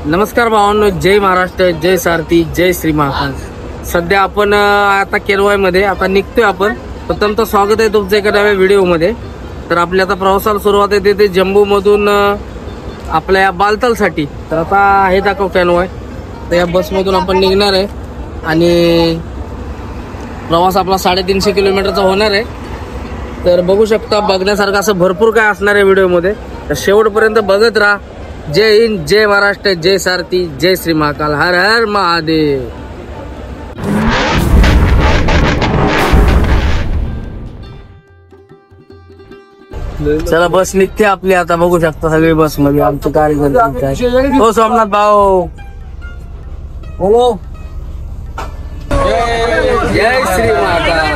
नमस्कार भावांनो, जय महाराष्ट्र, जय सारथी, जय श्री महाकाल. सध्या आपण आता केरवाय मध्ये आता निघतोय आपण. प्रथमतः स्वागत आहे तुमचं एका नव्या व्हिडिओ मध्ये. तर आपल्या आता प्रवासाला सुरुवात आहे ते जम्बू मधून आपल्या बालताल साठी. तर आता हे दाखव कॅनवाय. तर या बस मधून आपण निघणार आहे आणि प्रवास आपला 350 किलोमीटरचा होणार आहे. तर बघू शकता, बघण्यासारखं असं भरपूर काय असणार आहे व्हिडिओ मध्ये. तर शेवटपर्यंत बघत राहा. जय हिंद, जय महाराष्ट्र, जय सारथी, जय श्री महाकाल, हर हर महादेव. चला, बस निघते आपली आता. बघू शकता सगळी बस मध्ये आमचे कार्यकर्ते. हो सोमनाथ भाऊ, हो जय श्री महाकाल,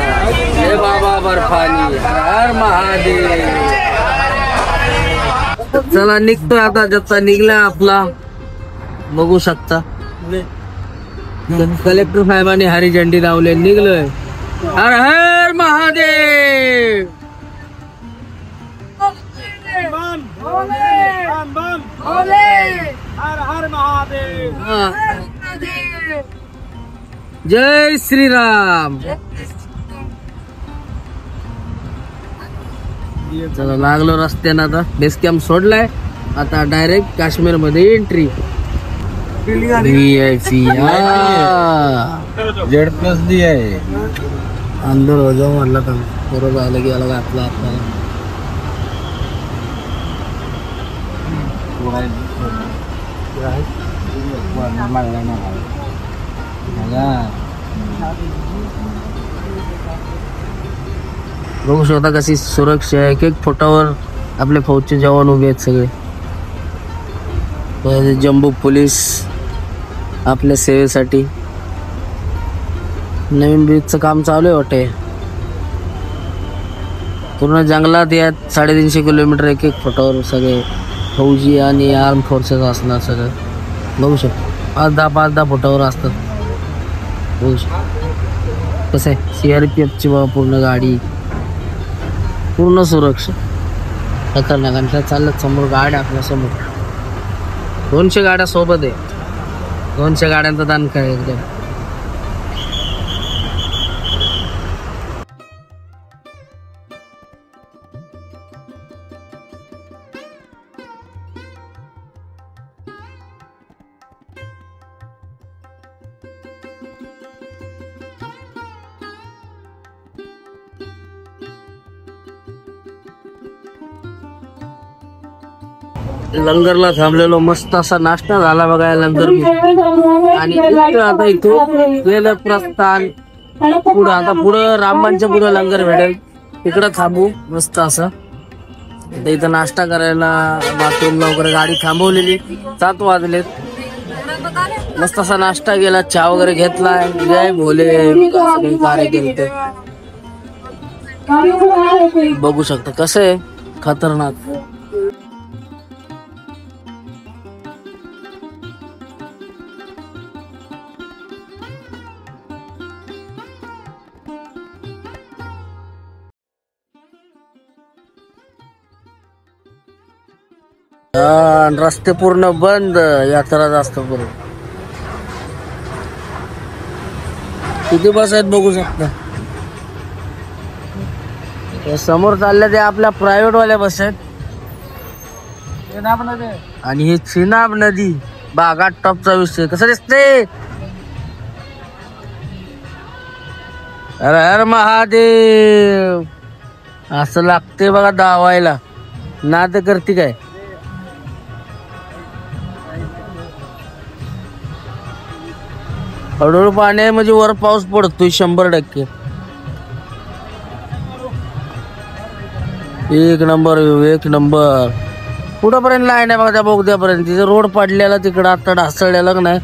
जय बाबा बर्फानी, हर हर महादेव. चला निघतोय आता. जत्ता निघला आपला. बघू शकता कलेक्टर साहेबांनी हरी झेंडी लावले. निघलोय. हर हर महादेव. हर हर महादेव. जय श्रीराम. चला लागलो रस्त्यानं. आता बेस कॅम्प सोडलाय. आता डायरेक्ट काश्मीर मध्ये एंट्री. VIP Z+D आहे. अंदर हो जाऊ म्हणलं का बरोबर आलं की अलग आपला आपल्याला. बघू शकता कशी सुरक्षा आहे. एक एक फुटावर आपले फौजचे जवान उभे आहेत सगळे. जम्बू पोलीस आपल्या सेवेसाठी. नवीन ब्रिजचं काम चालू आहे वाटते. पूर्ण जंगलात या 350 किलोमीटर एक एक फुटावर सगळे फौजी आणि आर्म फोर्सेस असणार सगळं. बघू शकतो 5-10 फुटावर असतात. बघू शकतो कसं आहे. CRPFची पूर्ण गाडी, पूर्ण सुरक्षा. खतरनाक. आणि चालत समोर गाड्या आपल्या समोर 200 गाड्या सोबत आहे. 200 गाड्यांचा दान काय एकदम. लंगरला थांबलेलो. मस्त असा नाश्ता झाला बघायला लंगर. आणि आता इथून गेलं प्रस्थान. पुढं आता पुढं रामांच्या पुढं लंगर भेटेल. तिकडं थांबू मस्त असं. इथं नाश्ता करायला बाथरूमला वगैरे गाडी थांबवलेली. 7 वाजलेत. मस्त असा नाश्ता गेला. चहा वगैरे घेतलाय. जय भोले कार्य केले. बघू शकता कसं आहे. खतरनाक. रस्ते पूर्ण बंद. यात्रा जास्त करून. किती बस आहेत बघू शकता. समोर चालल्या ते आपल्या प्रायव्हेट वाल्या बस आहेत. आणि हे चिनाब नदी बागात टॉपचा विषय. कसं दिसते. हर हर महादेव. असं लागते बघा धावायला. नाद करते काय. हळूहळू पाणी आहे म्हणजे वर पाऊस पडतोय 100%. एक नंबर, एक नंबर. कुठंपर्यंत लाईन आहे बघा त्या बोगद्यापर्यंत. तिथे रोड पडलेला तिकडं आता ढासळलेला का नाही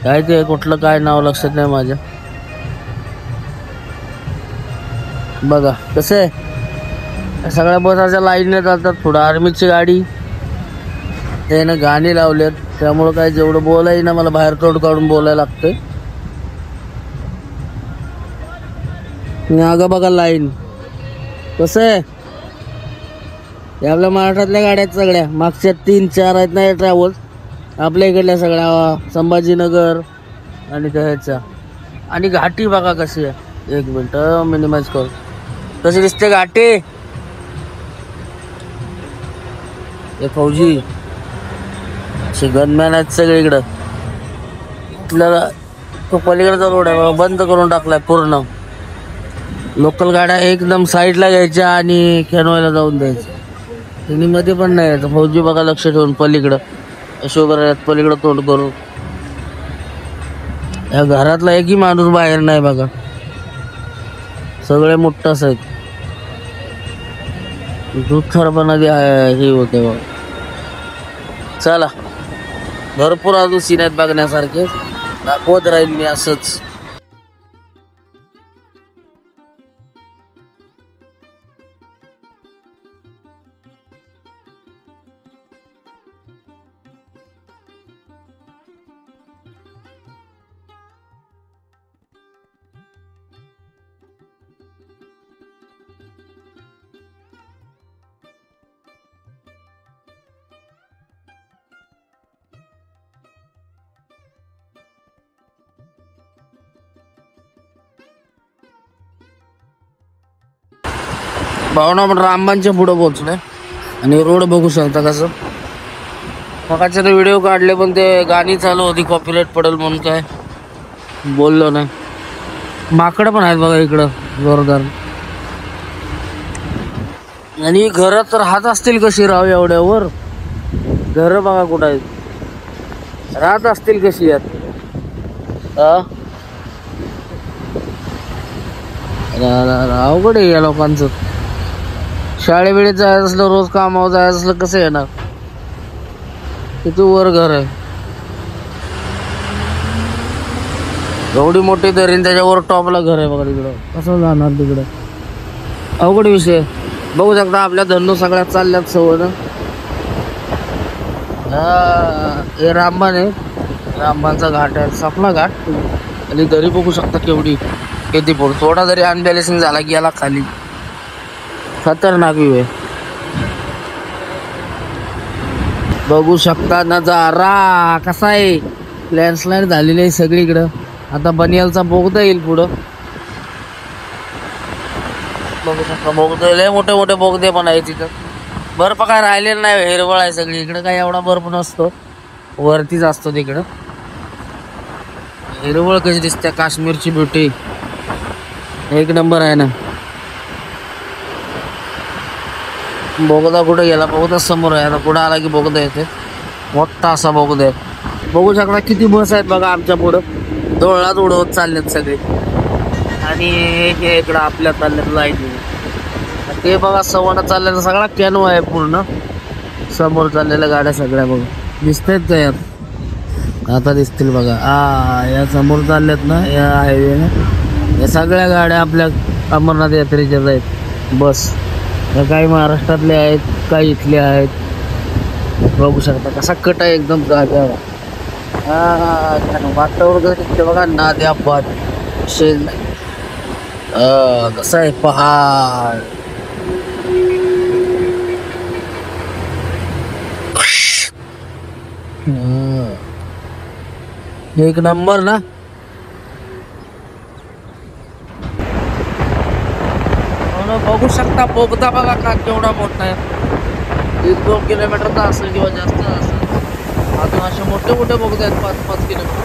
काय ते कुठलं काय नाव लक्षात नाही माझ्या. बघा कसं आहे. सगळ्या बसाच्या लाईनने जातात. पुढं आर्मीची गाडी. त्यानं गाणी लावलेत त्यामुळं काय जेवढं बोलाय ना मला बाहेर तोड काढून बोलायला लागतंय. अगं बघा लाईन कसं आहे. आपल्या महाराष्ट्रातल्या गाड्या सगळ्या मागच्या 3-4 आहेत ना ट्रॅव्हल्स. आपल्या इकडल्या सगळ्या संभाजीनगर आणि ह्याच्या आणि घाटी बघा कशी आहे. एक मिनिट मिनिमाइज कर. कशी दिसते घाटी. हे फौजी गनमॅन आहेत सगळे इकडं. इथलं तो पलीकडचा रोड आहे बंद करून टाकलाय पूर्ण. लोकल गाड्या एकदम साईडला घ्यायच्या आणि खेळवायला जाऊन द्यायच्या. तिन्ही मध्ये पण नाही यायचं. फौजी बघा लक्ष ठेवून पलीकडं शुगर पलीकडं तोंड करून. या घरातला एकही माणूस बाहेर नाही बघा. सगळे मोठाच आहेत. दूध खरपणा हे होते बघा. चला भरपूर अजून सीन आहेत बघण्यासारखे. दाखवत राहील मी असंच. भावना पण रामबानच्या पुढे पोहोचलोय आणि रोड बघू शकता कसं. मगाचे तर व्हिडिओ काढले पण ते गाणी चालू होती कॉपीराइट पडेल म्हणून काय बोललो नाही. माकडं पण आहेत बघा इकडं जोरदार. आणि घर तर राहत असतील कशी राव एवढ्यावर. घर बघा कुठं आहेत. राहत असतील कशी यात. अवघड आहे या लोकांचं. शाळेवेळेत जायचं असलं रोज कामावर जायचं असलं कसं येणार. किती वर घर आहे. एवढी मोठी दरीन त्याच्यावर टॉपला घर आहे बघा तिकडं. कसं जाणार तिकडं. अवघड विषय. बघू शकता आपल्या धन्नू सगळ्यात चालल्यात सवय. हे रामबान आहे. रामबानचा घाट आहे सपना घाट. आणि दरी बघू शकता केवढी किती पुढ. थोडा जरी अनबॅलेन्सिंग झाला की याला खाली. खतरनाक व्ह्यू आहे. बघू शकता नजारा कसा आहे. लँडस्लाइड झालेली आहे सगळीकडं. आता बनियालचा बोगदा येईल पुढं. बघू शकता बोगदे लय मोठे मोठे बोगदे पण आहे तिथं. बर्फ काय राहिलेलं नाही. हिरवळ आहे सगळी इकडं. काय एवढा बर्फ नसतो वरतीच असतो तिकडं. हिरवळ कशी दिसते. काश्मीरची ब्युटी एक नंबर आहे ना. बोगदा कुठे गेला. बोगदा समोर आहे. आता पुढे आला की बोगदा येते. मोठा असा बोगदा आहे. बघू शकता किती बस आहेत बघा आमच्या पुढं. डोळ्यात उडवत चाललेत सगळे. आणि हे इकडं आपल्या चालल्यात लाईन. ते बघा सव्वाना चाललेला सगळा कॅनो आहे पूर्ण. समोर चाललेल्या गाड्या सगळ्या बघा दिसतायत का यात. आता दिसतील बघा. या समोर चालल्यात ना या हायवेने. या सगळ्या गाड्या आपल्या अमरनाथ यात्रेच्या आहेत. बस काही महाराष्ट्रातले आहेत काही इथले आहेत. बघू शकता कसा कट आहे एकदम जाग्यावर. वातावरण तिथे बघा नाद्या पात शेल कसं आहे पहाड. एक नंबर ना. बघू शकता बोगदा बघा का केवढा मोठा आहे. 1-2 किलोमीटरचा असेल किंवा जास्त असेल. अजून असे मोठे मोठे बोगदे आहेत 5-5 किलोमीटर.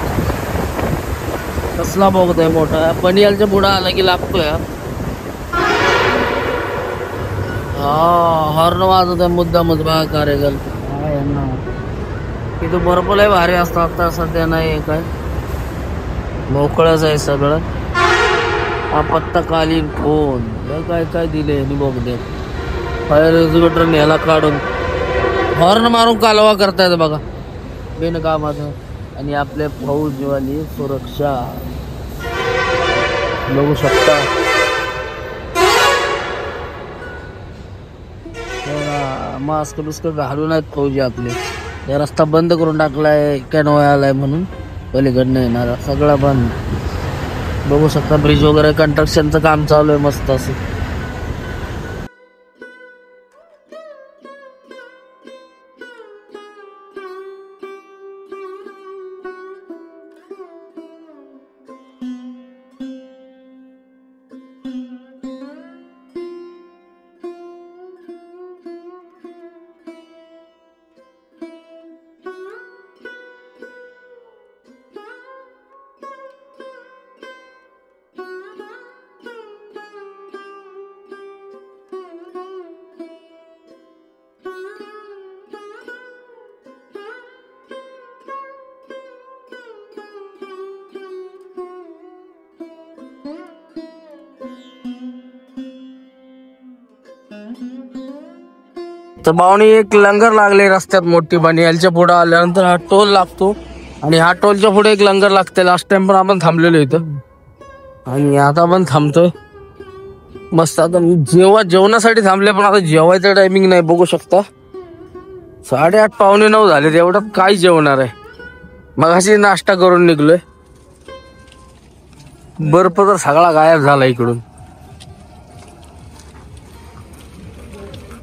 कसला बोगदा आहे मोठा. बनियालच्या पुढे आला की लागतोय. हॉर्न वाजत आहे मुद्दामच बघा कार्यगल. तिथं बर्फ लय भारी असतात. आता सध्या नाही काय मोकळच आहे सगळं. आपत्कालीन फोन काय काय दिले बोगदे. फायर एक्झिक्युटर न्यायला काढून हॉर्न मारून कालवा करतायत बघा बिनकामाचं. आणि आपले फौजवाली सुरक्षा बघू शकता. मास्क बिस्क घालून आहेत फौजी आपले. या रस्ता बंद करून टाकलाय कॅनोय आलाय म्हणून. पलीकडनं येणार सगळं बंद. बघू शकता ब्रिज वगैरे कंस्ट्रक्शनचं काम चालू आहे मस्त असं. तर भावनी एक लंगर लागले रस्त्यात मोठी बनियालच्या पुढे आल्यानंतर हा टोल लागतो आणि हा टोलच्या पुढे एक लंगर लागते. लास्ट टाइम पण आपण थांबलेलो इथं आणि आता पण थांबतोय मस्त. आता जेवणासाठी थांबले पण आता जेवायचं टायमिंग नाही बघू शकता. 8:30 पावणे 9 झाले. एवढ्यात काय जेवणार आहे. मग अशी नाश्ता करून निघलोय. बर्फ तर सगळा गायब झाला इकडून.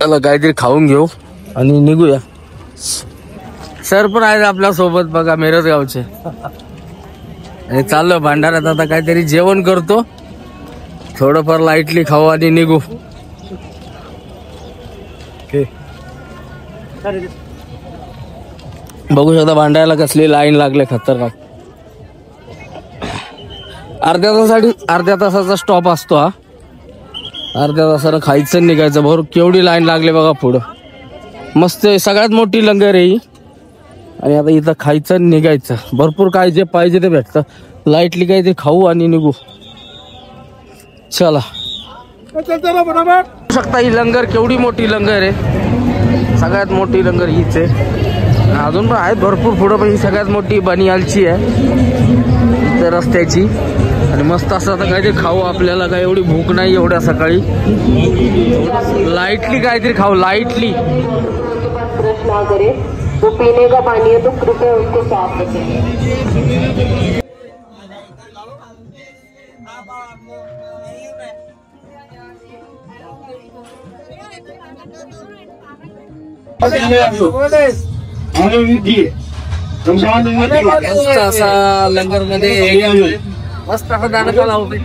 चला काहीतरी खाऊन घेऊ आणि निघूया. सर पण आहेत आपल्या सोबत बघा मिरज गावचे. आणि चाललो भांडारात आता काहीतरी जेवण करतो. थोडंफार लाईटली खाऊ आणि निघू. बघू शकता भांडायला कसली लाईन लागले खतरनाक. अर्ध्या तासाचा स्टॉप असतो हा. अर्ध्या तासाला खायचं निघायचं. बरोबर केवढी लाईन लागली बघा पुढं. मस्त सगळ्यात मोठी लंगर आहे ही. आणि आता इथं खायचं निघायचं. भरपूर काय जे पाहिजे ते भेटतं. लाईटली काही ते खाऊ आणि निघू. चला शकता ही लंगर केवढी मोठी लंगर आहे. सगळ्यात मोठी लंगर हीच आहे. अजून पण आहेत भरपूर पुढं पण ही सगळ्यात मोठी बनियालची आहे इथे रस्त्याची. आणि मस्त असं आता काहीतरी खाऊ. आपल्याला काय एवढी भूक नाही एवढ्या सकाळी. लाईटली काहीतरी खाऊ लाईटली. जो पीने का पानी है तो कृपया उसको साफ रखें. असा लंगर मध्ये मस्त असं दाणका लावते.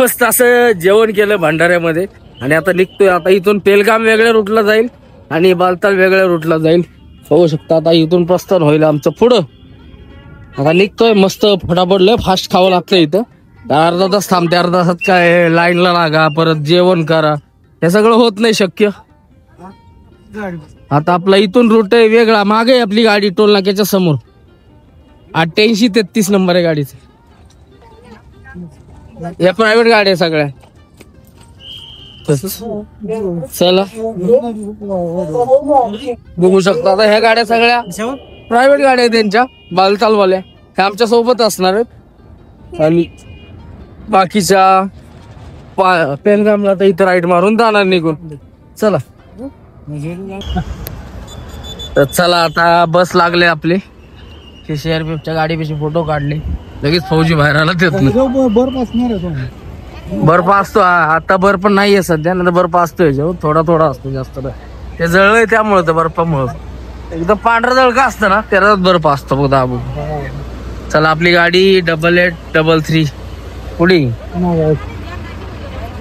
मस्त असं जेवण केलं भंडाऱ्यामध्ये. आणि आता निघतोय. आता इथून पेलगाम वेगळ्या रूटला जाईल आणि बालताल वेगळ्या रूटला जाईल. बघू शकता आता इथून प्रस्थान होईल आमचं पुढं. आता निघतोय मस्त फटाफट. लय फास्ट खावं लागतं इथं. अर्धा तास थांबते. अर्धा तासात काय लाईनला लागा परत जेवण करा हे सगळं होत नाही शक्य. आता आपला इथून रूट आहे वेगळा. मागे आपली गाडी टोल नाक्याच्या समोर 8833 नंबर आहे गाडीचा. या प्रायव्हेट गाडी आहे सगळ्या. चला बघू शकता आता ह्या गाड्या सगळ्या प्रायव्हेट गाड्या आहेत त्यांच्या बालतालवाल्या. ह्या आमच्या सोबत असणार आहेत. आणि बाकीच्या पेनगामला तर इथं राईट मारून जाणार निघून. चला तर चला आता बस लागले आपले. CRPFच्या गाडीपेक्षा फोटो काढले. लगेच फौजी बाहेर आला तिथून. बर्फ असतो आता. बर्फ नाहीये सध्या. नंतर बर्फ असतोय थोडा थोडा असतो जास्त. ते जळलंय त्यामुळे बर्फामुळे. एकदम पांढरा जळका असतं ना त्याच्यात बर्फ असतो बघ दाबू. चला आपली गाडी 8833 पुढे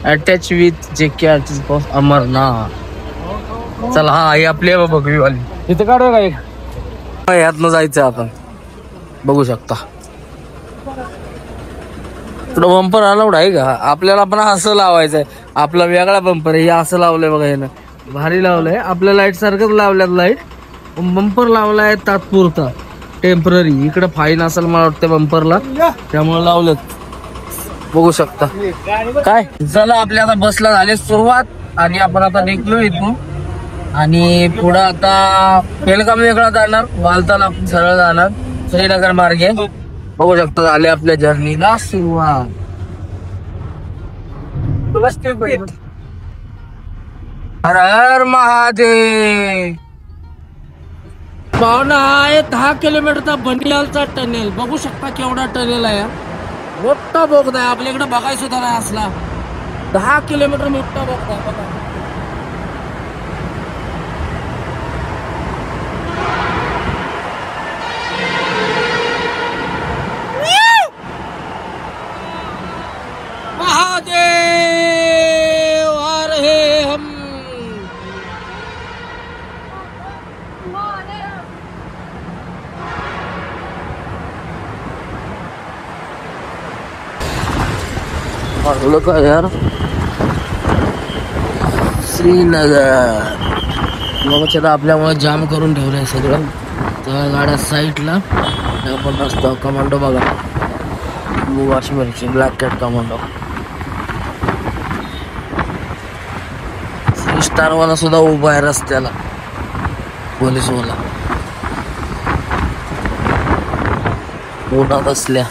अटॅच विथ JK अमरनाथ. चला हा ही आपली बघू आली. इथं काढू का एक ह्यातनं जायचं आपण. बघू शकता तुला बंपर अलाउड आहे का. आपल्याला पण असं लावायचंय. आपला वेगळा बंपर आहे. हे असं लावलंय बघा. यानं भारी लावलंय. आपल्या लाईट सारखंच लावल्यात लाईट. बंपर लावलाय तात्पुरता टेम्पररी. इकडे फाईन असेल मला वाटतं बंपरला त्यामुळे लावलेत. बघू शकता काय. चला आपल्या आता बसला झाली सुरुवात. आणि आपण आता निघलो इथून. आणि पुढं आता पेलगाम वेगळा जाणार. बालताल आपण सरळ जाणार श्रीनगर मार्गे. बघू शकता झाले आपल्या जर्नीला सुरुवात. हर हर महादेव. पावना आहे 10 किलोमीटरचा बनियालचा टनेल. बघू शकता केवढा टनेल आहे. मोठा बोगदा आहे. आपल्याकडे बघायला सुद्धा नाही असला. 10 किलोमीटर मोठा बोगदा आहे बघा. महादेव आ रहे हम. का यार श्रीनगर. मग आपल्यामुळे जाम करून ठेवलंय सगळं. त्या गाड्या साईडला आपण असतो. कमांडो बघा वाशिमची ब्लॅक कॅट कमांडो. स्टारवाला सुद्धा उभा आहे रस्त्याला, पोलीसवाला पोटात असल्या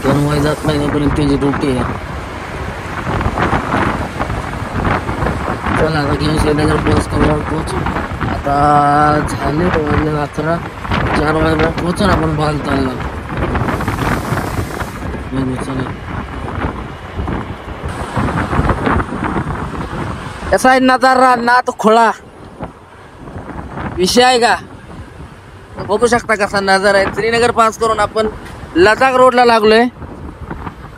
पण जात नाही पर्यंत त्याची ड्युटी आहे. चला आता घेऊन श्रीनगर पोहोचू. आता झाले रात्र 4 वाजता पोहोचू ना आपण बालतालला. कसा आहे नजारा, नात खोळा विषय आहे का? बघू शकता कसा नजारा आहे. श्रीनगर पास करून आपण लडाख रोडला लागलोय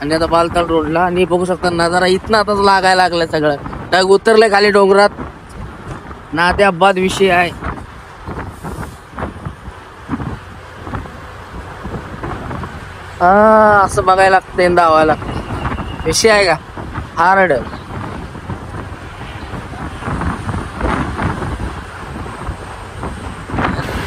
आणि आता बालताल रोडला. आणि बघू शकता नजारा इथनं आताच लागायला लागलाय. सगळं डाग उतरलंय खाली डोंगरात. नात्याबाद विषय आहे. असं बघायला लागतंय, धावायला विषय आहे का? हार्ड.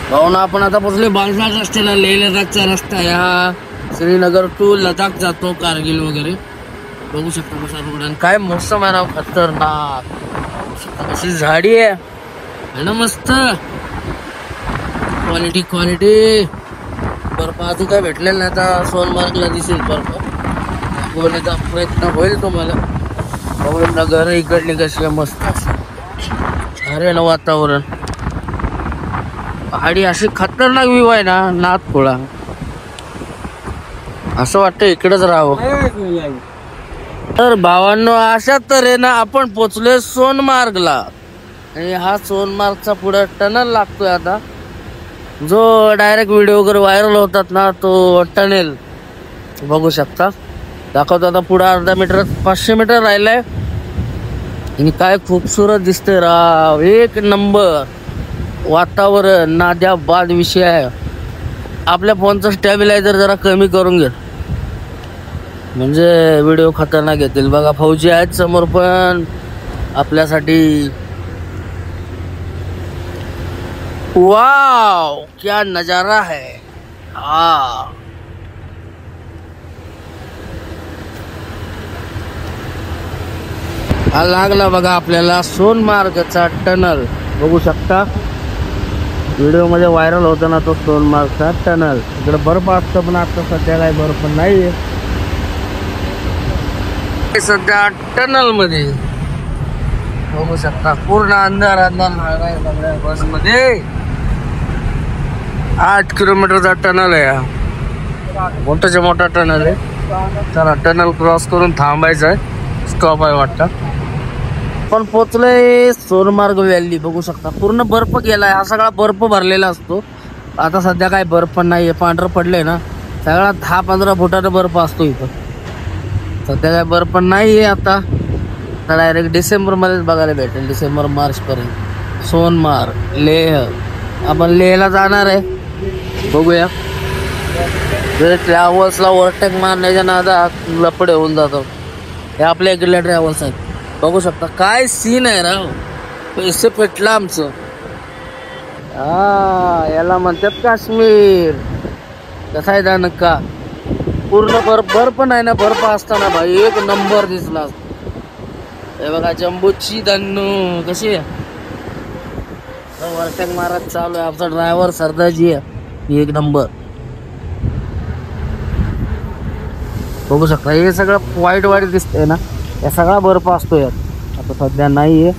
भावना आपण आता पोहोचले बालताल रस्त्याला. लेह लडाखचा रस्ता आहे हा. श्रीनगर टू लडाख जातो, कारगिल वगैरे. बघू शकता कसा रोड. काय मोसम आहे ना, खतरनाक. कशी झाडी आहे ना, मस्त क्वालिटी. बर्फ अजून काय भेटलेलं नाही. आता सोनमार्गला दिसेल बर्फ. बोलण्याचा प्रयत्न होईल तुम्हाला. बघून घर इकडली कशी मस्त अरे ना वातावरण. पहाडी अशी खतरनाक व्ह्यू आहे ना, नाथखोळा. असं वाटतं इकडेच राहावं. तर भावांनो, अशा तऱ्हेनं आपण पोचलोय सोनमार्गला. आणि हा सोनमार्गचा पुढे टनल लागतोय आता, जो डायरेक्ट व्हिडिओ वगैरे व्हायरल होतात ना, तो टनेल बघू शकता. दाखवतो आता पुढे अर्धा मीटर, 500 मीटर राहिलंय. आणि काय खूपसूरत दिसतंय राव, एक नंबर वातावरण. नाद्याबाद विषय आहे. आपल्या फोनचं स्टॅबिलायझर जरा कमी करून घे, म्हणजे व्हिडिओ खतरनाक येतील. बघा फौजी आहेत समोर पण आपल्यासाठी. वाव क्या नजारा है. हा लागला बघा आपल्याला सोनमार्गचा टनल. बघू शकता व्हिडिओ मध्ये व्हायरल होता ना तो सोनमार्गचा टनल. इकडे बर्फ असतो पण आता सध्या काही बर्फ नाहीये. सध्या टनल मध्ये बघू शकता पूर्ण अंधार आहे सगळ्या बस मध्ये. 8 किलोमीटरचा टनल आहे हा. मोठाच्या मोठा टनल आहे. चला टनल क्रॉस करून थांबायचं आहे. स्टॉप आहे वाटतं. पण पोचलोय सोनमार्ग व्हॅली. बघू शकता पूर्ण बर्फ गेलाय. हा सगळा बर्फ भरलेला असतो. आता सध्या काय बर्फ नाहीये. पांढरं पडलंय ना, सगळा 10-15 फुटाचा बर्फ असतो इथं. सध्या काय बर्फ नाहीये. आता डायरेक्ट डिसेंबर मध्येच बघायला भेटेल. डिसेंबर मार्च पर्यंत सोनमार्ग लेह. आपण लेहला जाणार आहे. बघूया. ट्रॅव्हल्सला ओव्हरटेक मारण्याच्या नादात लपडे होऊन जातो. हे आपल्या इकडल्या ट्रॅव्हल्स आहेत. बघू शकता काय सीन आहे राव. पैसे पेटला आमचं. याला म्हणतात काश्मीर. कसा आहे दा नक्का. पूर्ण बर्फ नाही ना, बर्फ असताना भाई एक नंबर दिसला. हे बघा जम्बोची धन्नू कशी आहे. ओव्हरटेक मारत चालू आहे. आमचा ड्रायव्हर सरदारजी आहे, एक नंबर. बघू शकता हे सगळं वाईट दिसतंय ना, या सगळा बर्फ असतो यात. आता सध्या नाहीये.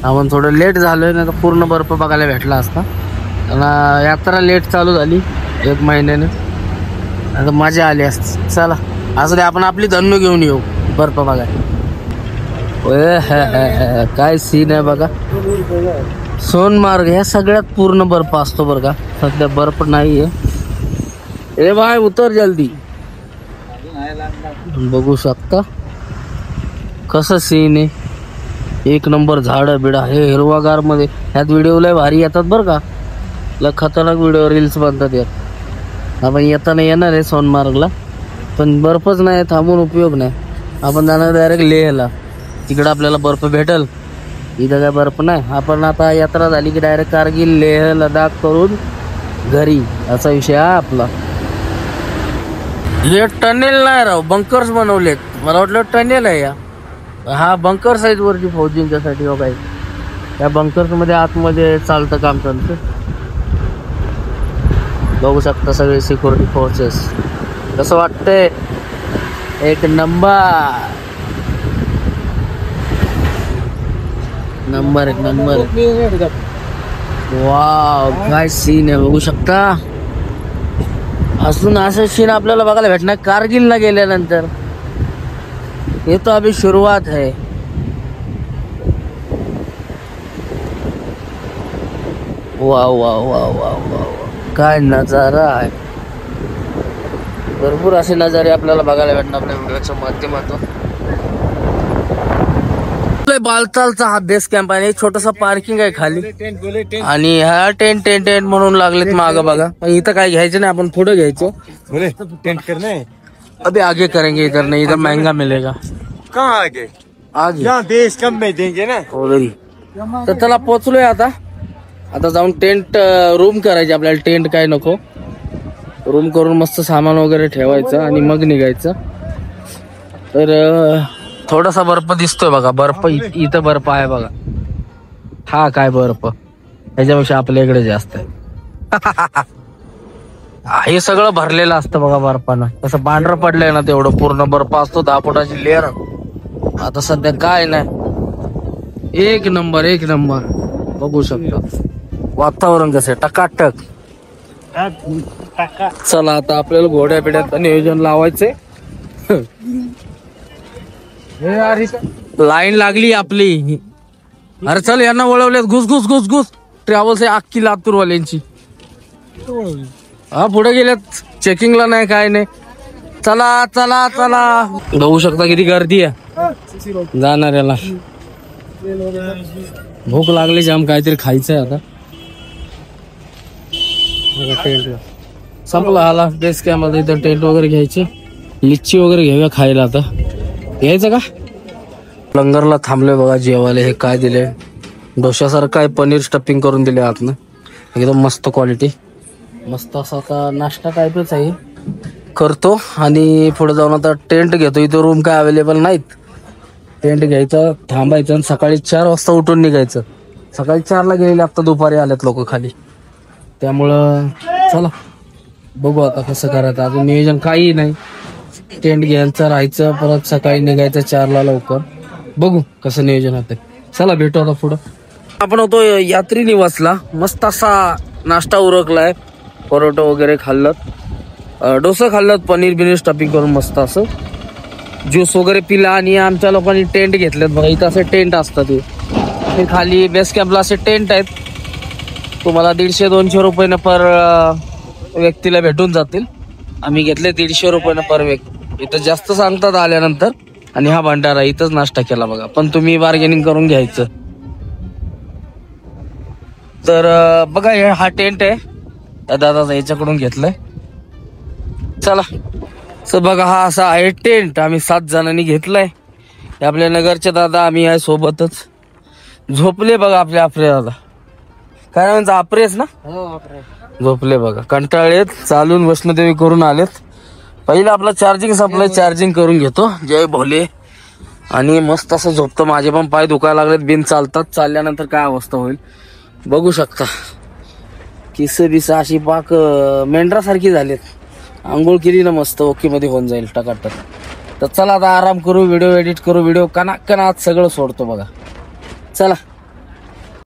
आपण थोडं लेट झालोय ना, तर पूर्ण बर्फ बघायला भेटला असता. आणि यात्रा लेट चालू झाली 1 महिन्याने. आता मजा आली असती. चला असं आपण आपली धन्नू घेऊन येऊ बर्फ बघायला. काय सीन आहे बघा. सोनमार्ग ह्या सगळ्यात पूर्ण बर्फ असतो बरं का. सध्या बर्फ नाहीये. ए भाई उतर जल्दी. बघू शकता कसं सीन आहे. एक नंबर झाड बिडा हे हिरवागार मध्ये. ह्यात व्हिडिओ लय भारी येतात बरं का. लय खतरनाक व्हिडिओ रील्स बनतात यात. आपण येताना येणार आहे सोनमार्गला, पण बर्फच नाही. थांबून उपयोग नाही. आपण जाणार डायरेक्ट लेहला. तिकडं आपल्याला बर्फ भेटल. इथं काय बर्फ नाही. आपण आता यात्रा झाली की डायरेक्ट कारगिल लेह लडाख करून घरी, असा विषय हा आपला. हे टनेल नाही राव, बंकर्स बनवलेत. मला वाटलं टनेल आहे या. हा बंकर्स आहेत वरती फौजींच्यासाठी. हो काय या बंकर्स मध्ये आतमध्ये चालतं काम चालतं. बघू शकता सगळे सिक्युरिटी फोर्सेस. कसं वाटतंय? एक नंबर एक नंबर. वाव, काय सीन आहे बघू शकता. अजून असं सीन आपल्याला बघायला भेटणार कारगिलला गेल्यानंतर. हे तो अभी शुरुआत है. Wow wow wow wow wow, काय नजारा आहे. भरपूर असे नजारे आपल्याला बघायला भेटणार आपल्या व्हिडिओच्या माध्यमातून. बालतालचा हा बेस कॅम्प आहे. एक छोटासा पार्किंग आहे खाली आणि हा टेंट म्हणून लागलेत माग बघा. इथं काय घ्यायचं नाही, आपण पुढे घ्यायचो. टेंट करना है. अभी आगे करेंगे, इधर नहीं, इधर महंगा मिलेगा. कहाँ आगे? आगे यहाँ बेस कम में देंगे ना. वगैरे. तर चला पोचलोय आता जाऊन टेंट रूम करायचे आपल्याला. टेंट काय नको, रूम करून मस्त सामान वगैरे ठेवायचं आणि मग निघायचं. तर थोडासा बर्फ दिसतोय बघा. बर्फ इथं बर्फ आहे बघा. हा काय बर्फ, ह्याच्यापेक्षा आपल्या इकडे जास्त आहे. हे सगळं भरलेलं असतं बघा बर्फानं. तसं पांढरं पडलंय ना तेवढं पूर्ण बर्फ असतो. 10 फुटाची लेअर. आता सध्या काय नाही. एक नंबर बघू शकता. वातावरण कसं टकाटक. चला आता आपल्याला घोड्या पिढ्यात नियोजन लावायचंय. लाईन लागली आपली. अरे चल, यांना वळवल्यात. घुस ट्रॅव्हल्स आहे अख्खी लातूरवाल्यांची. हा पुढे गेल्यात, चेकिंगला नाही काय नाही. चला बघू शकता किती गर्दी आहे जाणाऱ्याला. भूक लागली जाम, काहीतरी खायचंय आता. संपला हाला बेस कॅम्प. इथं टेंट वगैरे घ्यायचे, लिच्ची वगैरे घेऊया खायला. आता घ्यायचं का? लंगरला थांबलोय बघा जेवायला. हे काय दिले, डोशासारखं काय पनीर स्टफिंग करून दिले आतनं. एकदम मस्त क्वालिटी. मस्त असा आता नाश्ता टाईपच आहे. करतो आणि पुढे जाऊन आता टेंट घेतो. इथं रूम काय अवेलेबल नाहीत. टेंट घ्यायचं, थांबायचं आणि सकाळी 4 वाजता उठून निघायचं. सकाळी 4ला गेलेले, आता दुपारी आलेत लोक खाली. त्यामुळं चला बघू आता कसं करायचं. अजून नियोजन काही नाही. टेंट घ्यायचं, राहायचं, परत सकाळी निघायचं 4ला लवकर. बघू कसं नियोजन होतं. चला भेटू आता पुढं. आपण होतो यात्री निवासला. मस्त असा नाश्ता उरकलाय. परोठा वगैरे खाल्लं, डोसा खाल्लं, पनीर बिनीर स्टफिंग करून मस्त असं. ज्यूस वगैरे पिला आणि आमच्या लोकांनी टेंट घेतलेत बघा. इथं असे टेंट असतात. हे खाली बेस कॅम्पला असे टेंट आहेत. तुम्हाला 150-200 रुपयानं पर व्यक्तीला भेटून जातील. आम्ही घेतले 150 रुपयानं पर व्यक्ती. इथं जास्त सांगतात आल्यानंतर. आणि हा भंडारा, इथंच नाश्ता केला बघा. पण तुम्ही बार्गेनिंग करून घ्यायचं. तर बघा हा टेंट आहे, त्या दादाचा याच्याकडून घेतलाय. चला तर बघा हा असा आहे टेंट. आम्ही 7 जणांनी घेतलाय. हे आपल्या नगरचे दादा, आम्ही आहे सोबतच. झोपले बघा आपले दादा. काय म्हणतो, आपरेस ना? झोपले बघा. कंटाळेत, चालून वैष्णोदेवी करून आलेत. पहिलं आपलं चार्जिंग संपलंय, चार्जिंग करून घेतो. जय भोले. आणि मस्त असं झोपतो. माझे पण पाय दुखायला लागलेत बिन चालतात. चालल्यानंतर काय अवस्था होईल बघू शकता. किस बिस अशी पाक मेंढरासारखी झालीत. आंघोळ केली ना मस्त ओके मध्ये होऊन जाईल टकाटक. तर चला आता आराम करू, व्हिडिओ एडिट करू. व्हिडिओ कनात सगळं सोडतो बघा. चला.